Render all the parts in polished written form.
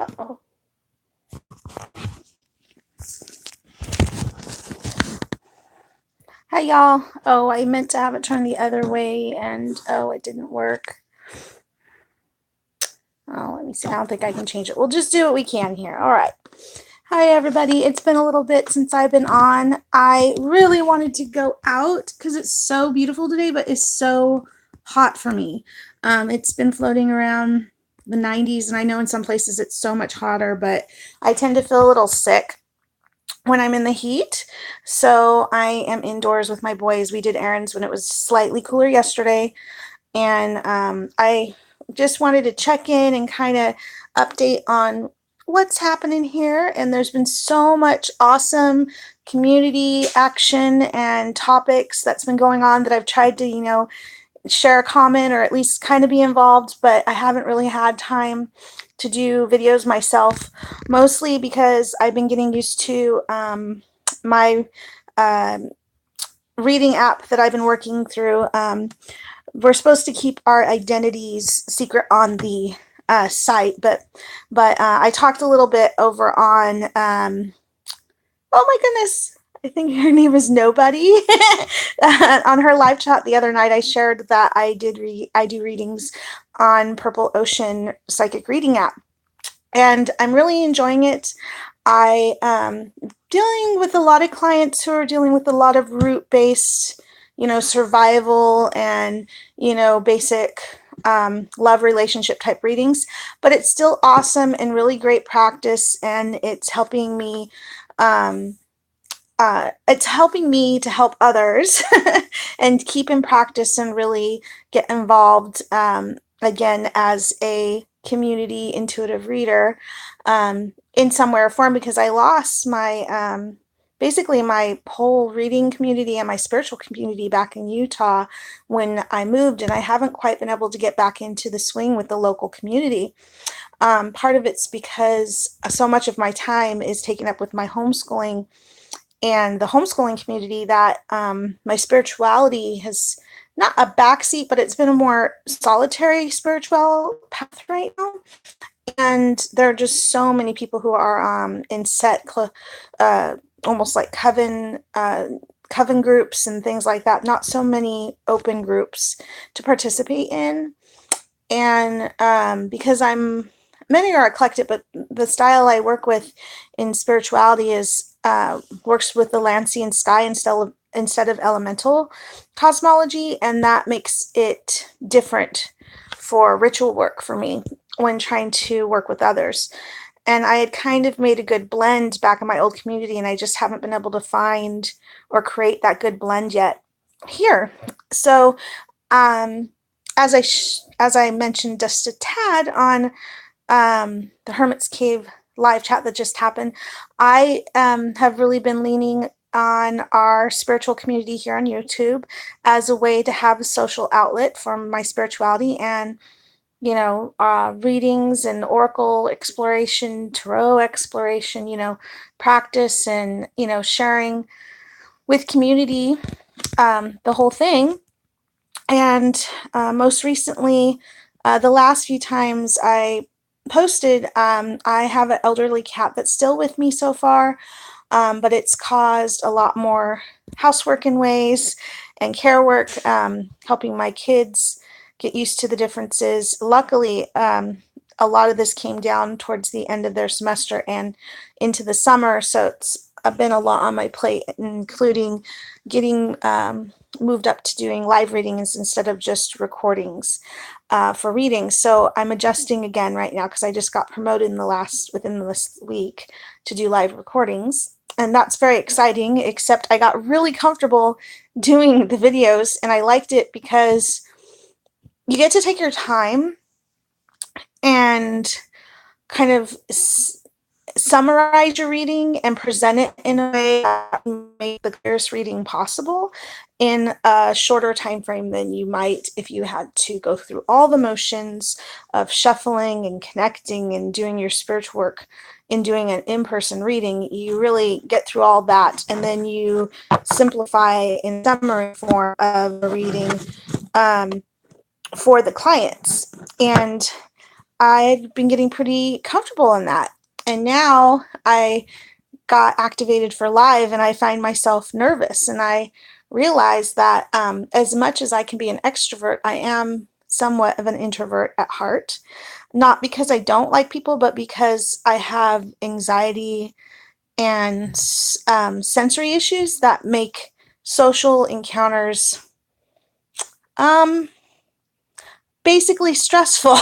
Uh-oh. Hi, y'all. Oh, I meant to have it turn the other way, and oh, it didn't work. Oh, let me see. I don't think I can change it. We'll just do what we can here. All right. Hi, everybody. It's been a little bit since I've been on. I really wanted to go out because it's so beautiful today, but it's so hot for me. It's been floating around the 90s, and I know in some places it's so much hotter, but I tend to feel a little sick when I'm in the heat. So I am indoors with my boys. We did errands when it was slightly cooler yesterday. And I just wanted to check in and kind of update on what's happening here. And there's been so much awesome community action and topics that's been going on that I've tried to, share a comment or at least kind of be involved, but I haven't really had time to do videos myself, mostly because I've been getting used to my reading app that I've been working through. We're supposed to keep our identities secret on the site, but I talked a little bit over on oh my goodness, I think her name is Nobody. On her live chat the other night, I shared that I do readings on Purple Ocean Psychic Reading app, and I'm really enjoying it. I dealing with a lot of clients who are dealing with a lot of root-based, survival and, basic love relationship type readings, but it's still awesome and really great practice, and it's helping me to help others and keep in practice and really get involved again as a community intuitive reader in some way or form, because I lost my basically my whole reading community and my spiritual community back in Utah when I moved, and I haven't quite been able to get back into the swing with the local community. Part of it's because so much of my time is taken up with my homeschooling and the homeschooling community that my spirituality has not a backseat, but it's been a more solitary spiritual path right now. And there are just so many people who are in set, almost like coven groups and things like that. Not so many open groups to participate in. And because many are eclectic, but the style I work with in spirituality is works with the Lancian sky instead of elemental cosmology, and that makes it different for ritual work for me when trying to work with others. And I had kind of made a good blend back in my old community, and I just haven't been able to find or create that good blend yet here. So as I mentioned just a tad on the Hermit's Cave live chat that just happened, I have really been leaning on our spiritual community here on YouTube as a way to have a social outlet for my spirituality and, readings and oracle exploration, tarot exploration, practice and, sharing with community, the whole thing. And most recently, the last few times I posted, I have an elderly cat that's still with me so far, but it's caused a lot more housework in ways and care work, helping my kids get used to the differences. Luckily, a lot of this came down towards the end of their semester and into the summer, so it's been a lot on my plate, including getting moved up to doing live readings instead of just recordings for readings. So I'm adjusting again right now because I just got promoted within this week to do live recordings. And that's very exciting, except I got really comfortable doing the videos, and I liked it because you get to take your time and kind of summarize your reading and present it in a way that make the clearest reading possible in a shorter time frame than you might if you had to go through all the motions of shuffling and connecting and doing your spiritual work in doing an in-person reading. You really get through all that, and then you simplify in summary form of a reading for the clients. And I've been getting pretty comfortable in that. And now I got activated for live and I find myself nervous. And I realize that as much as I can be an extrovert, I am somewhat of an introvert at heart. Not because I don't like people, but because I have anxiety and sensory issues that make social encounters um, basically stressful.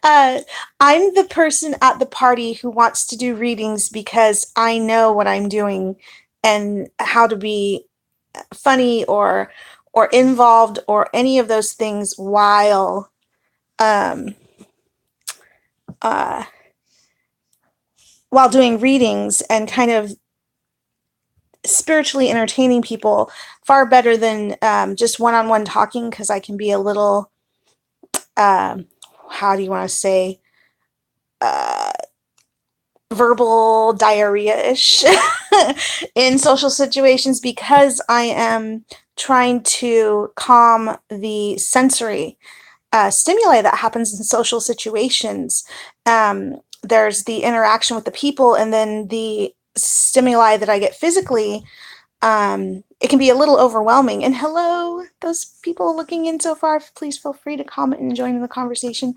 uh, I'm the person at the party who wants to do readings because I know what I'm doing and how to be funny or involved or any of those things um, uh, while doing readings and kind of spiritually entertaining people far better than just one-on-one talking because I can be a little um, how do you want to say uh, verbal diarrhea-ish in social situations because I am trying to calm the sensory stimuli that happens in social situations. There's the interaction with the people and then the stimuli that I get physically. It can be a little overwhelming. And hello, those people looking in so far, please feel free to comment and join in the conversation.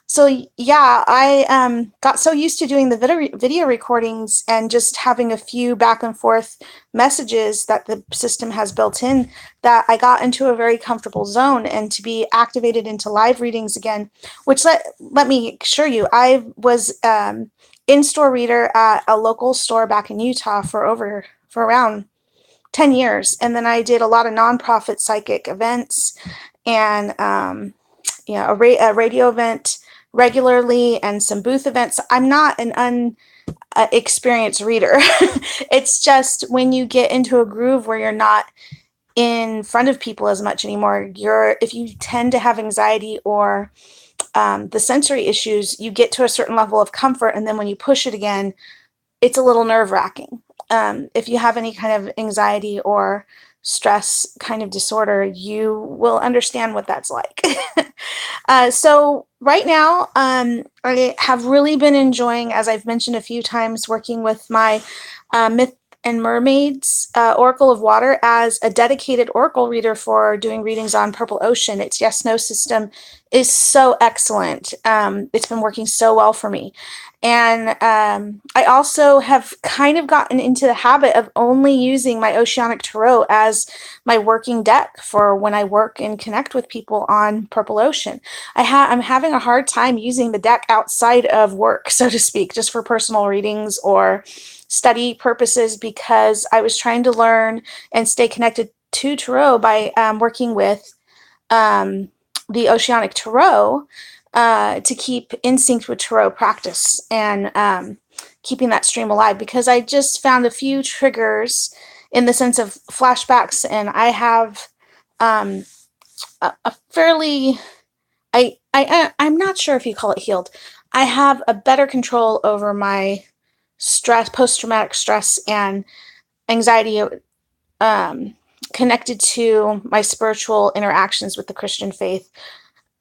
So yeah, I got so used to doing the video recordings and just having a few back and forth messages that the system has built in that I got into a very comfortable zone and to be activated into live readings again, which let me assure you, I was in-store reader at a local store back in Utah for around 10 years. And then I did a lot of nonprofit psychic events and a radio event regularly and some booth events. I'm not an unexperienced reader. It's just when you get into a groove where you're not in front of people as much anymore, if you tend to have anxiety or the sensory issues, you get to a certain level of comfort, and then when you push it again, it's a little nerve-wracking. If you have any kind of anxiety or stress kind of disorder, you will understand what that's like. So right now, I have really been enjoying, as I've mentioned a few times, working with my Myth and Mermaids Oracle of Water as a dedicated oracle reader for doing readings on Purple Ocean. Its yes/no system is so excellent. It's been working so well for me. And I also have kind of gotten into the habit of only using my Oceanic Tarot as my working deck for when I work and connect with people on Purple Ocean. I'm having a hard time using the deck outside of work, so to speak, just for personal readings or study purposes, because I was trying to learn and stay connected to Tarot by working with um, the Oceanic Tarot to keep in sync with Tarot practice and keeping that stream alive, because I just found a few triggers in the sense of flashbacks, and I have a fairly I'm not sure if you call it healed. I have a better control over my stress, post-traumatic stress and anxiety um, connected to my spiritual interactions with the Christian faith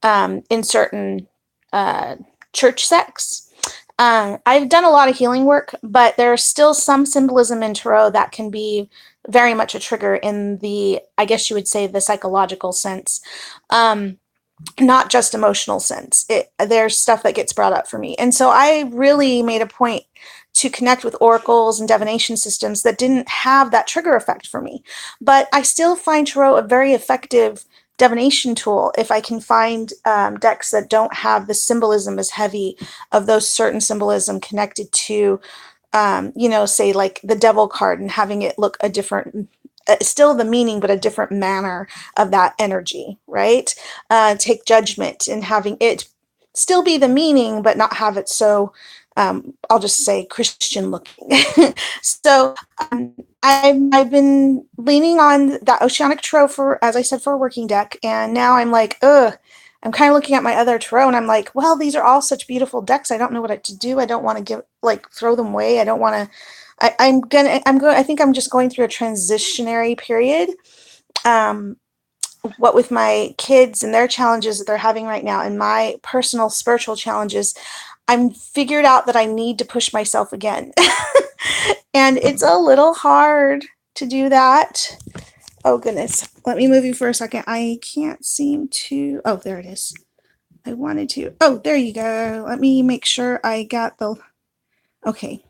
in certain uh, church sects. I've done a lot of healing work, but there's still some symbolism in tarot that can be very much a trigger in the, I guess you would say, the psychological sense. Not just emotional sense. There's stuff that gets brought up for me. And so I really made a point to connect with oracles and divination systems that didn't have that trigger effect for me. But I still find tarot a very effective divination tool if I can find decks that don't have the symbolism as heavy of those certain symbolism connected to say like the devil card and having it look a different, still the meaning, but a different manner of that energy, right? Take judgment and having it still be the meaning, but not have it so, I'll just say Christian looking. So I've been leaning on that Oceanic Tarot for, as I said, for a working deck. And now I'm like, ugh, I'm kind of looking at my other tarot and I'm like, well, these are all such beautiful decks. I don't know what to do. I don't want to throw them away. I don't want to, I think I'm just going through a transitionary period. Um, what with my kids and their challenges that they're having right now and my personal spiritual challenges, I'm figured out that I need to push myself again. And it's a little hard to do that. Oh goodness. Let me move you for a second. I can't seem to, oh, there it is. I wanted to, oh, there you go. Let me make sure I got the, okay,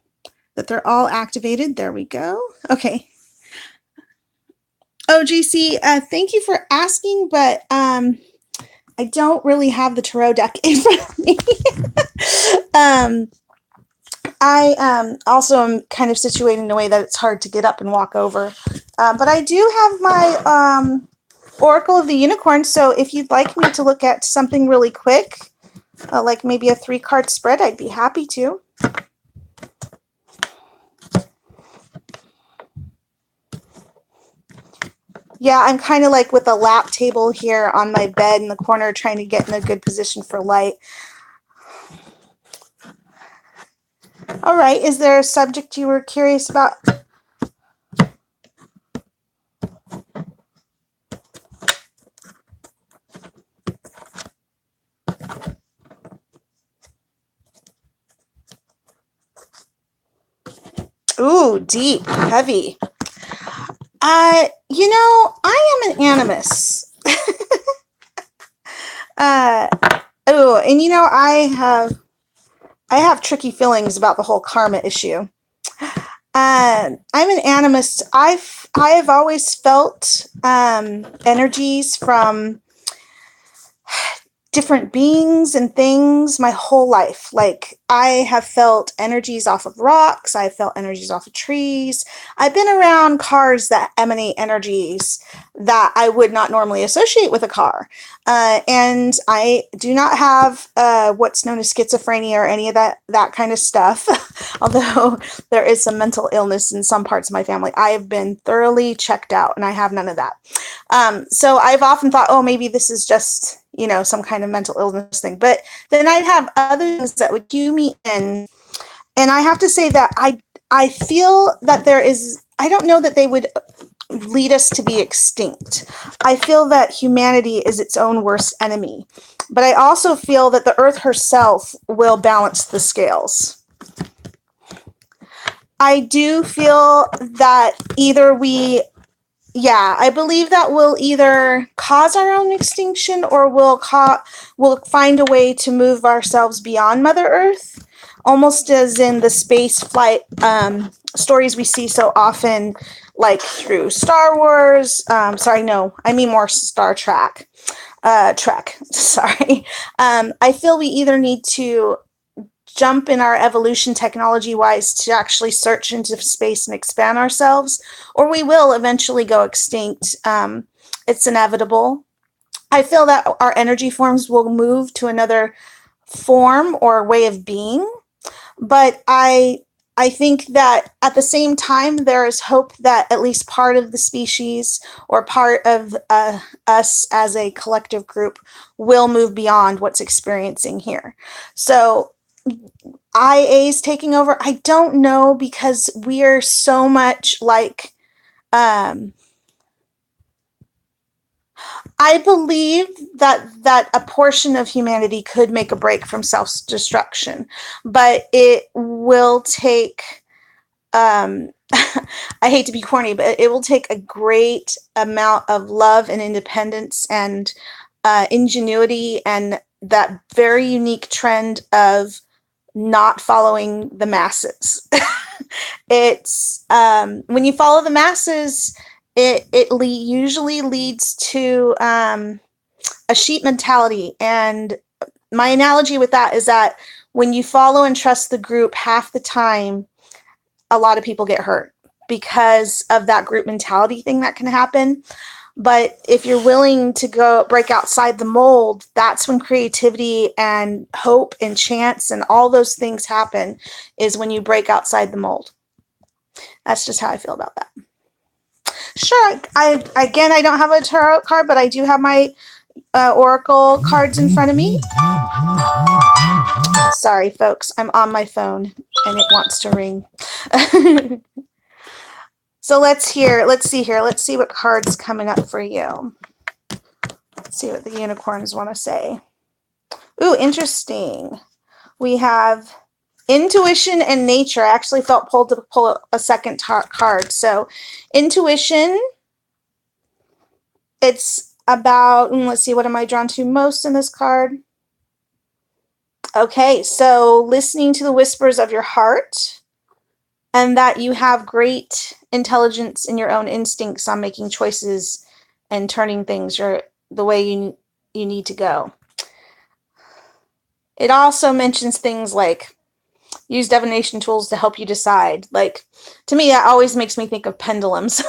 that they're all activated. There we go. Okay. Oh, GC, thank you for asking, but I don't really have the tarot deck in front of me. I also am kind of situated in a way that it's hard to get up and walk over. But I do have my Oracle of the Unicorn, so if you'd like me to look at something really quick, like maybe a 3-card spread, I'd be happy to. Yeah, I'm kind of like with a lap table here on my bed in the corner trying to get in a good position for light. All right, is there a subject you were curious about? Ooh, deep, heavy. You know, I am an animus. And you know, I have tricky feelings about the whole karma issue. I'm an animist. I have always felt energies from different beings and things my whole life. Like I have felt energies off of rocks. I've felt energies off of trees. I've been around cars that emanate energies that I would not normally associate with a car. And I do not have what's known as schizophrenia or any of that kind of stuff. Although there is some mental illness in some parts of my family. I have been thoroughly checked out and I have none of that. So I've often thought, oh, maybe this is just, you know, some kind of mental illness thing. But then I'd have other things that would cue me in. And I have to say that I feel that there is, I don't know that they would lead us to be extinct. I feel that humanity is its own worst enemy. But I also feel that the earth herself will balance the scales. I do feel that either I believe that we'll either cause our own extinction or we'll find a way to move ourselves beyond Mother Earth, almost as in the space flight stories we see so often, like through Star Wars. Sorry, no, I mean more Star Trek. Sorry. I feel we either need to jump in our evolution technology-wise to actually search into space and expand ourselves, or we will eventually go extinct. It's inevitable. I feel that our energy forms will move to another form or way of being, but I think that at the same time, there is hope that at least part of the species or part of us as a collective group will move beyond what's experiencing here. So IA's taking over. I don't know, because we are so much like, I believe that a portion of humanity could make a break from self-destruction, but it will take, I hate to be corny, but it will take a great amount of love and independence and ingenuity and that very unique trend of not following the masses. It's when you follow the masses, it usually leads to a sheep mentality. And my analogy with that is that when you follow and trust the group, half the time, a lot of people get hurt because of that group mentality thing that can happen. But if you're willing to go break outside the mold, that's when creativity and hope and chance and all those things happen, is when you break outside the mold. That's just how I feel about that. Sure, I don't have a tarot card, but I do have my oracle cards in front of me. Sorry, folks, I'm on my phone and it wants to ring. So let's see here. Let's see what card's coming up for you. Let's see what the unicorns want to say. Ooh, interesting. We have intuition and nature. I actually felt pulled to pull a second card. So intuition, it's about, let's see, what am I drawn to most in this card? Okay, so listening to the whispers of your heart, and that you have great intelligence in your own instincts on making choices and turning things the way you need to go. It also mentions things like use divination tools to help you decide. Like, to me, that always makes me think of pendulums.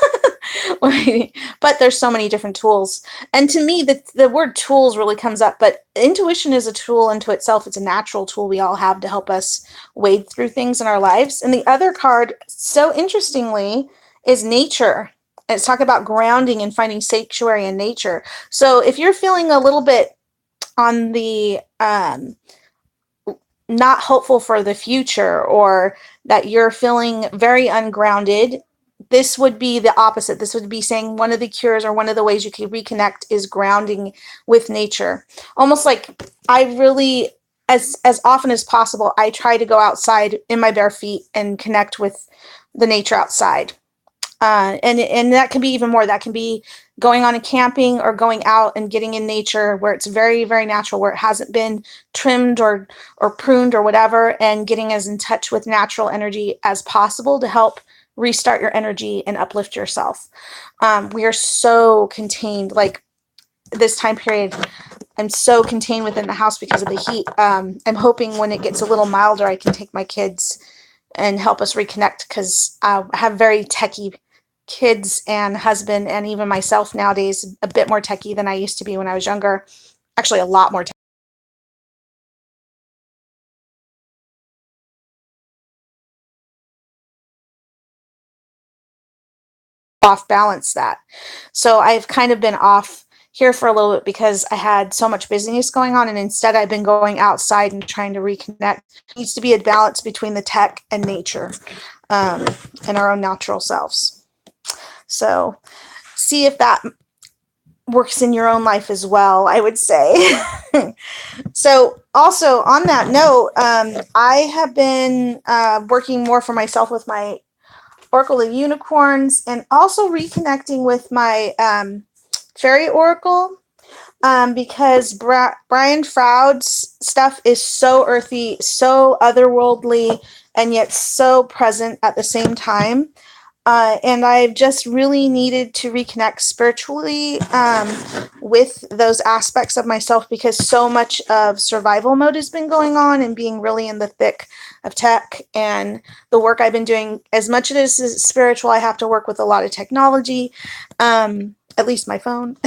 But there's so many different tools. And to me, the word tools really comes up, but intuition is a tool unto itself. It's a natural tool we all have to help us wade through things in our lives. And the other card, so interestingly, is nature. And it's talking about grounding and finding sanctuary in nature. So if you're feeling a little bit on the not hopeful for the future, or that you're feeling very ungrounded, this would be the opposite. This would be saying one of the cures or one of the ways you can reconnect is grounding with nature. Almost like I really, as often as possible, I try to go outside in my bare feet and connect with the nature outside. And that can be even more. That can be going on a camping or going out and getting in nature where it's very, very natural, where it hasn't been trimmed or pruned or whatever, and getting as in touch with natural energy as possible to help restart your energy and uplift yourself. We are so contained, like this time period. I'm so contained within the house because of the heat. I'm hoping when it gets a little milder, I can take my kids and help us reconnect, because I have very techie kids and husband, and even myself nowadays, a bit more techie than I used to be when I was younger. Actually, a lot more techie. Off balance that. So I've kind of been off here for a little bit because I had so much busyness going on, and instead I've been going outside and trying to reconnect. It needs to be a balance between the tech and nature, and our own natural selves. So see if that works in your own life as well, I would say. So also on that note, I have been working more for myself with my Oracle of Unicorns, and also reconnecting with my Fairy Oracle, because Brian Froud's stuff is so earthy, so otherworldly, and yet so present at the same time. And I've just really needed to reconnect spiritually with those aspects of myself, because so much of survival mode has been going on and being really in the thick of tech and the work I've been doing. As much as it is spiritual, I have to work with a lot of technology, at least my phone.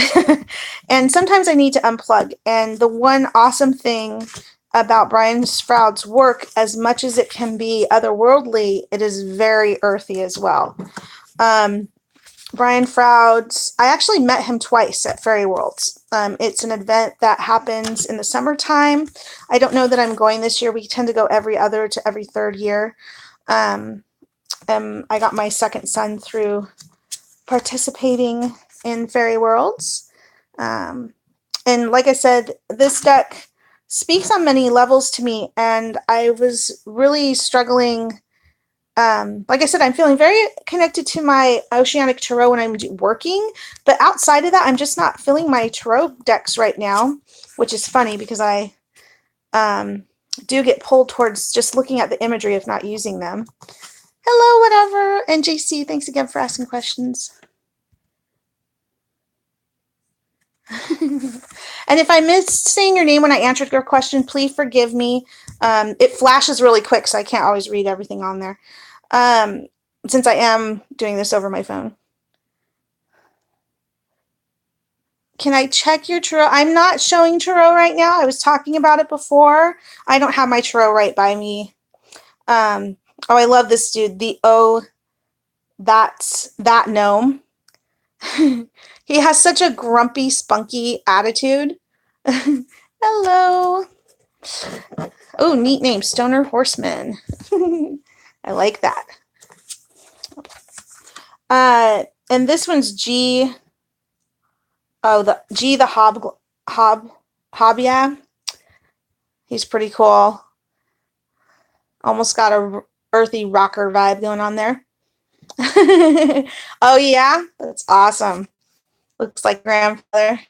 And sometimes I need to unplug. And the one awesome thing about Brian Froud's work, as much as it can be otherworldly, it is very earthy as well. Brian Froud's, I actually met him twice at Fairy Worlds. It's an event that happens in the summertime. I don't know that I'm going this year. We tend to go every other to every third year. I got my second son through participating in Fairy Worlds. And like I said, this deck speaks on many levels to me, and I was really struggling. Like I said, I'm feeling very connected to my Oceanic Tarot when I'm working, but outside of that, I'm just not feeling my Tarot decks right now, which is funny because I do get pulled towards just looking at the imagery, if not using them. Hello, whatever. And JC, thanks again for asking questions. And if I missed saying your name when I answered your question, please forgive me. It flashes really quick, so I can't always read everything on there, since I am doing this over my phone. Can I check your tarot? I'm not showing tarot right now. I was talking about it before. I don't have my tarot right by me. Oh, I love this dude. That's that gnome. He has such a grumpy, spunky attitude. Hello. Oh, neat name, Stoner Horseman. I like that. And this one's G. Oh, the G, the Hob Hobia. He's pretty cool. Almost got a earthy rocker vibe going on there. Oh yeah, that's awesome. Looks like grandfather.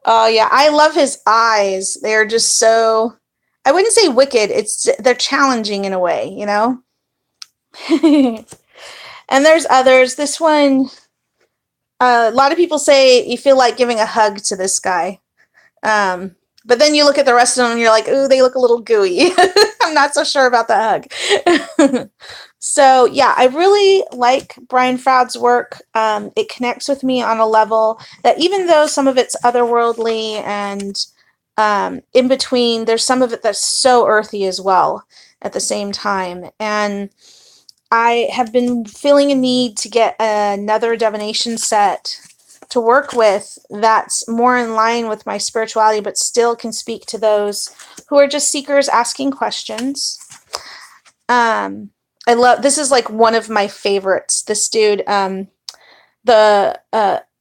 Oh yeah, I love his eyes. They're just so, I wouldn't say wicked. They're challenging in a way, you know? And there's others. This one, a lot of people say you feel like giving a hug to this guy. But then you look at the rest of them and you're like, ooh, they look a little gooey. I'm not so sure about the hug. So yeah, I really like Brian Froud's work. It connects with me on a level that even though some of it's otherworldly and in between, there's some of it that's so earthy as well at the same time. And I have been feeling a need to get another divination set to work with that's more in line with my spirituality, but still can speak to those who are just seekers asking questions. I love, this is like one of my favorites. This dude, I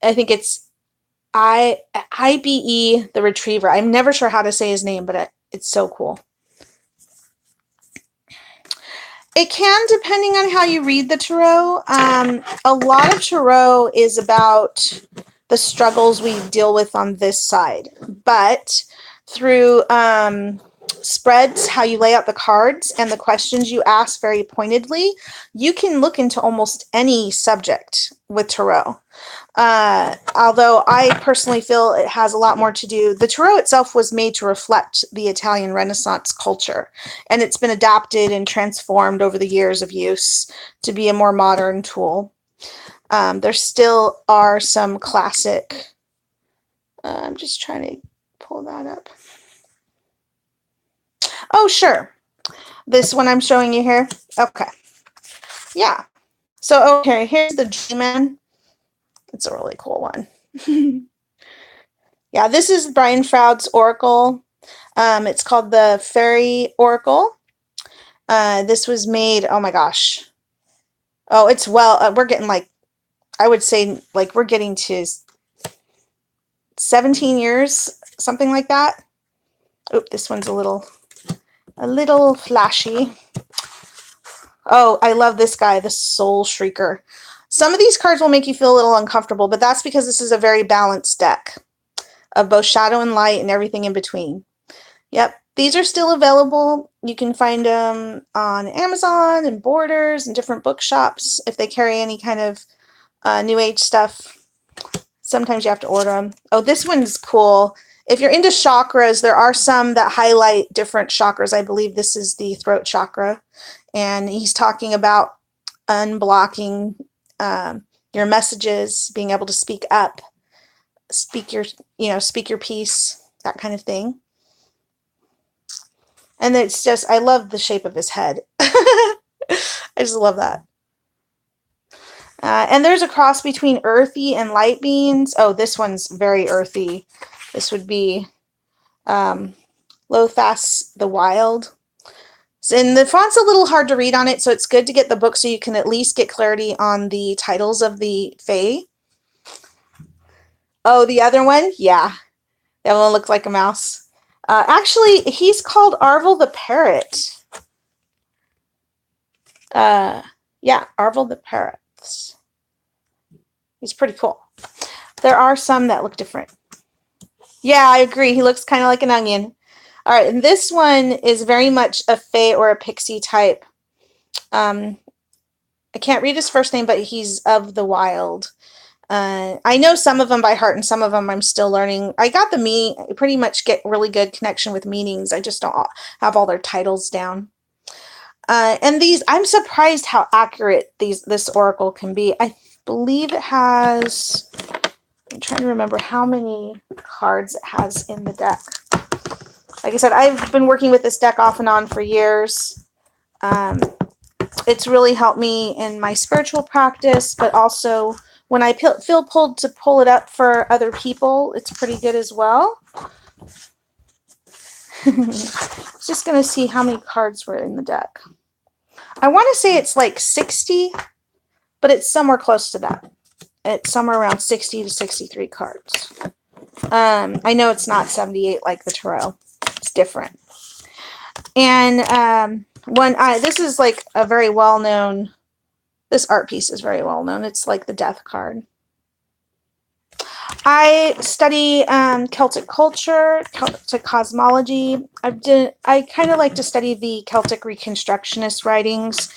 think it's IBE the Retriever. I'm never sure how to say his name, but it's so cool. It can, depending on how you read the tarot. A lot of tarot is about the struggles we deal with on this side, but through spreads, how you lay out the cards and the questions you ask very pointedly, you can look into almost any subject with tarot. Although I personally feel it has a lot more to do. The tarot itself was made to reflect the Italian Renaissance culture, and it's been adapted and transformed over the years of use to be a more modern tool. There still are some classic. I'm just trying to pull that up. Oh, sure. This one I'm showing you here. Okay. Yeah. So, okay, here's the Dreamin'. It's a really cool one. Yeah, this is Brian Froud's Oracle. It's called the Fairy Oracle. This was made, oh my gosh. Oh, it's we're getting like, I would say like we're getting to 17 years, something like that. Oop, this one's a little flashy. Oh, I love this guy, the Soul Shrieker. Some of these cards will make you feel a little uncomfortable, but that's because this is a very balanced deck of both shadow and light and everything in between. Yep, these are still available. You can find them on Amazon and Borders and different bookshops if they carry any kind of New Age stuff. Sometimes you have to order them. Oh, this one's cool. If you're into chakras, there are some that highlight different chakras. I believe this is the throat chakra. And he's talking about unblocking your messages, being able to speak up, speak your piece, that kind of thing. And it's just, I love the shape of his head. I just love that. And there's a cross between earthy and light beings. Oh, this one's very earthy. This would be Lothas the Wild. And the font's a little hard to read on it, so it's good to get the book so you can at least get clarity on the titles of the Fae. Oh, the other one? Yeah. That one looked like a mouse. Actually, he's called Arvel the Parrot. Yeah, Arvel the Parrot. He's pretty cool. There are some that look different. Yeah, I agree. He looks kind of like an onion. All right, and this one is very much a fae or a pixie type. I can't read his first name, but he's of the wild. I know some of them by heart, and some of them I'm still learning. I got pretty much get really good connection with meanings. I just don't have all their titles down. And these, I'm surprised how accurate this oracle can be. I believe it has, I'm trying to remember how many cards it has in the deck. Like I said, I've been working with this deck off and on for years. It's really helped me in my spiritual practice, but also when I feel pulled to pull it up for other people, it's pretty good as well. Just going to see how many cards were in the deck. I want to say it's like 60, but it's somewhere close to that. It's somewhere around 60 to 63 cards. I know it's not 78 like the tarot. It's different. And this is like a very well-known, this art piece is very well-known. It's like the death card. I study Celtic culture, Celtic cosmology. I kind of like to study the Celtic Reconstructionist writings,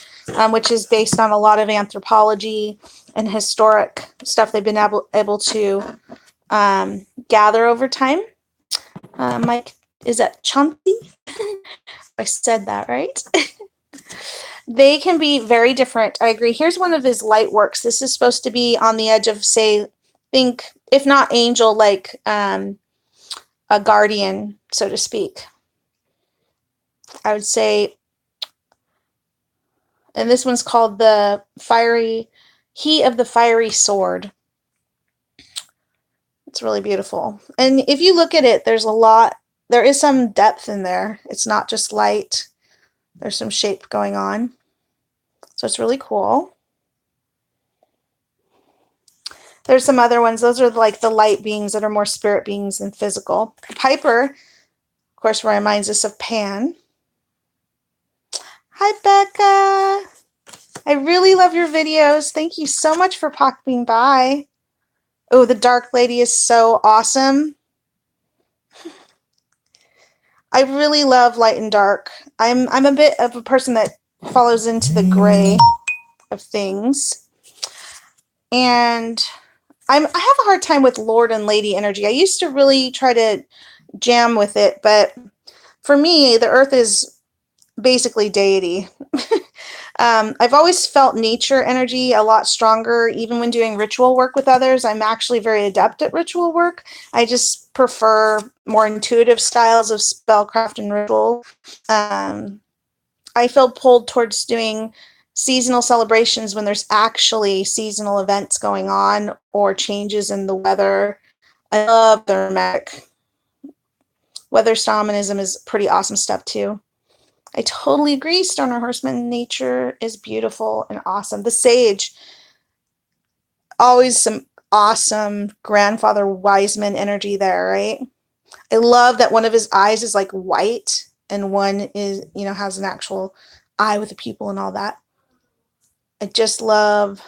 which is based on a lot of anthropology and historic stuff they've been able to gather over time. Mike, is that Chauncey? I said that right. They can be very different. I agree. Here's one of his light works. This is supposed to be on the edge of, say, think, if not angel, like a guardian, so to speak. I would say, and this one's called the He of the Fiery Sword. It's really beautiful. And if you look at it, there is some depth in there. It's not just light. There's some shape going on. So it's really cool. There's some other ones. Those are like the light beings that are more spirit beings than physical. Piper, of course, reminds us of Pan. Hi, Becca. I really love your videos. Thank you so much for popping by. Oh, the Dark Lady is so awesome. I really love light and dark. I'm a bit of a person that follows into the gray of things. And I have a hard time with Lord and Lady energy. I used to really try to jam with it, but for me, the earth is basically deity. I've always felt nature energy a lot stronger, even when doing ritual work with others. I'm actually very adept at ritual work. I just prefer more intuitive styles of spellcraft and ritual. I feel pulled towards doing seasonal celebrations when there's actually seasonal events going on or changes in the weather. I love the dramatic. Weather shamanism is pretty awesome stuff too. I totally agree, Stoner Horseman. Nature is beautiful and awesome. The sage, always some awesome grandfather Wiseman energy there, right? I love that one of his eyes is like white and one is, has an actual eye with the pupil and all that. I just love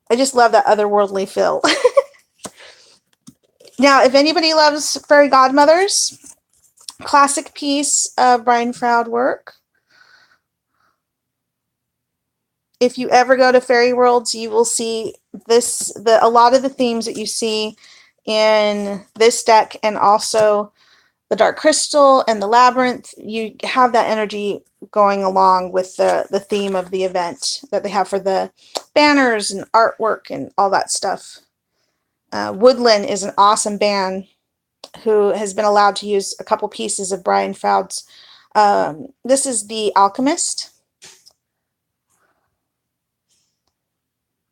that otherworldly feel. Now, if anybody loves fairy godmothers, classic piece of Brian Froud work. If you ever go to fairy worlds, you will see a lot of the themes that you see in this deck, and also the Dark Crystal and the Labyrinth. You have that energy going along with the theme of the event that they have for the banners and artwork and all that stuff. Woodland is an awesome band who has been allowed to use a couple pieces of Brian Froud's. This is The Alchemist.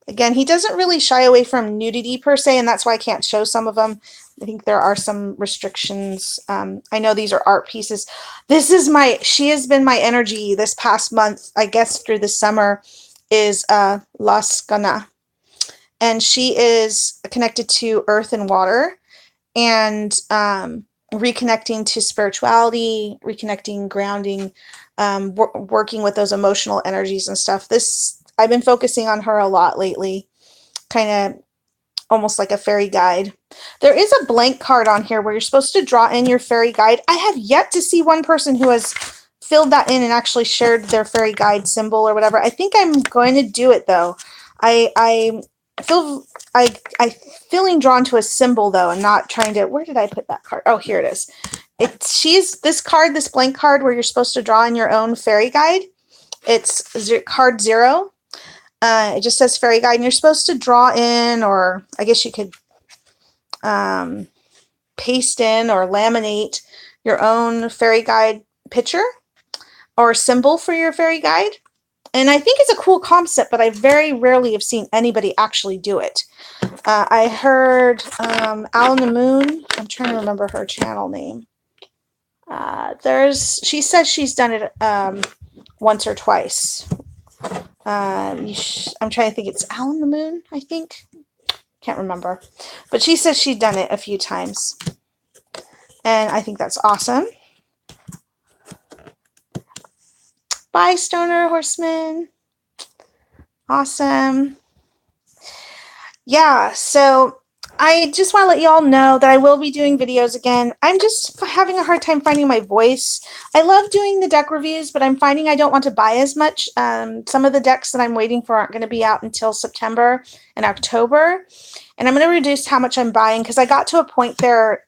Again, he doesn't really shy away from nudity per se, and that's why I can't show some of them. I think there are some restrictions. I know these are art pieces. She has been my energy this past month, I guess through the summer, is Laskana. And she is connected to earth and water, and reconnecting to spirituality, reconnecting, grounding, working with those emotional energies and stuff. I've been focusing on her a lot lately, kind of almost like a fairy guide. There is a blank card on here where you're supposed to draw in your fairy guide. I have yet to see one person who has filled that in and actually shared their fairy guide symbol or whatever. I think I'm going to do it though. I'm feeling drawn to a symbol though, and not trying to. Where did I put that card? Oh, here it is. She's this blank card where you're supposed to draw in your own fairy guide. It's card 0. It just says fairy guide, and you're supposed to draw in, or I guess you could paste in or laminate your own fairy guide picture or symbol for your fairy guide. And I think it's a cool concept, but I very rarely have seen anybody actually do it. I heard Alan the Moon. I'm trying to remember her channel name. She says she's done it once or twice. I'm trying to think. It's Alan the Moon, I think. Can't remember. But she says she'd done it a few times. And I think that's awesome. Bye, Stoner Horseman. Awesome. Yeah, so I just want to let you all know that I will be doing videos again. I'm just having a hard time finding my voice. I love doing the deck reviews, but I'm finding I don't want to buy as much. Some of the decks that I'm waiting for aren't going to be out until September and October. And I'm going to reduce how much I'm buying because I got to a point there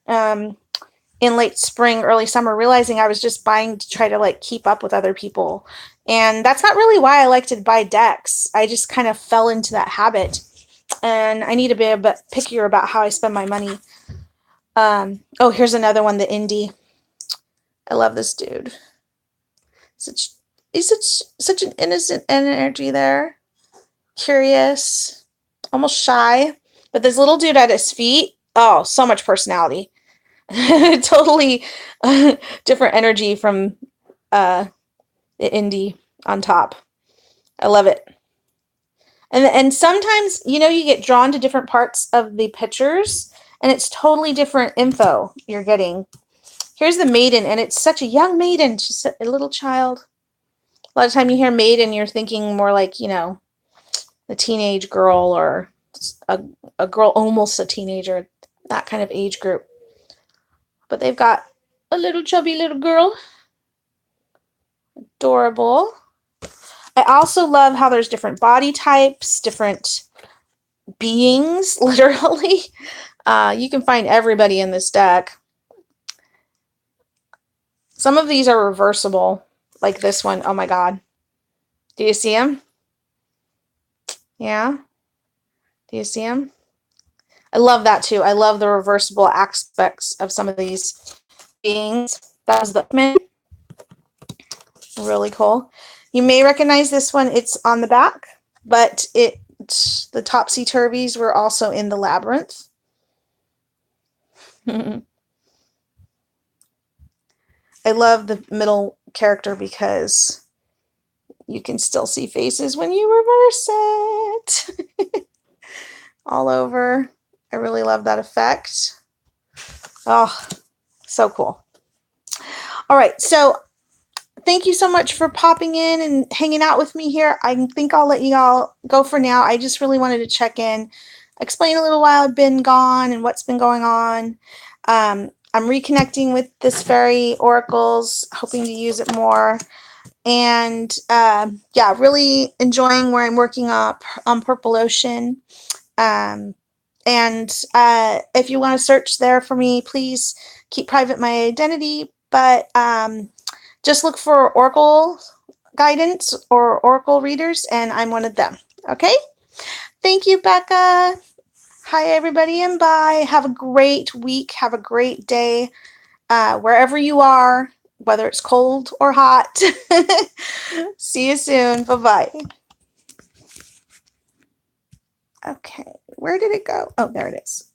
in late spring, early summer, realizing I was just buying to try to like keep up with other people. And that's not really why I like to buy decks. I just kind of fell into that habit. And I need to be a bit pickier about how I spend my money. Oh, here's another one, the indie. I love this dude. He's such an innocent energy there. Curious, almost shy. But this little dude at his feet, oh, so much personality. Totally different energy from the indie on top. I love it. And sometimes, you know, you get drawn to different parts of the pictures, and it's totally different info you're getting. Here's the maiden, and it's such a young maiden. She's a little child. A lot of time you hear maiden, you're thinking more like, you know, a teenage girl or a girl almost a teenager, that kind of age group. But they've got a little chubby little girl. Adorable. I also love how there's different body types, different beings, literally. You can find everybody in this deck. Some of these are reversible, like this one. Oh my god. Do you see him? Yeah? Do you see him? I love that too. I love the reversible aspects of some of these beings. That was the man. Really cool. You may recognize this one. It's on the back, but the topsy-turvies were also in the labyrinth. I love the middle character because you can still see faces when you reverse it. All over. I really love that effect. Oh, so cool. All right, so thank you so much for popping in and hanging out with me here. I think I'll let you all go for now. I just really wanted to check in, explain a little while I've been gone and what's been going on. I'm reconnecting with this fairy oracles, hoping to use it more. And yeah, really enjoying where I'm working up on Purple Ocean. And if you want to search there for me, please keep private my identity. But just look for Oracle guidance or Oracle readers, and I'm one of them. Okay? Thank you, Becca. Hi, everybody, and bye. Have a great week. Have a great day. Wherever you are, whether it's cold or hot. See you soon. Bye-bye. Okay, where did it go? Oh, there it is.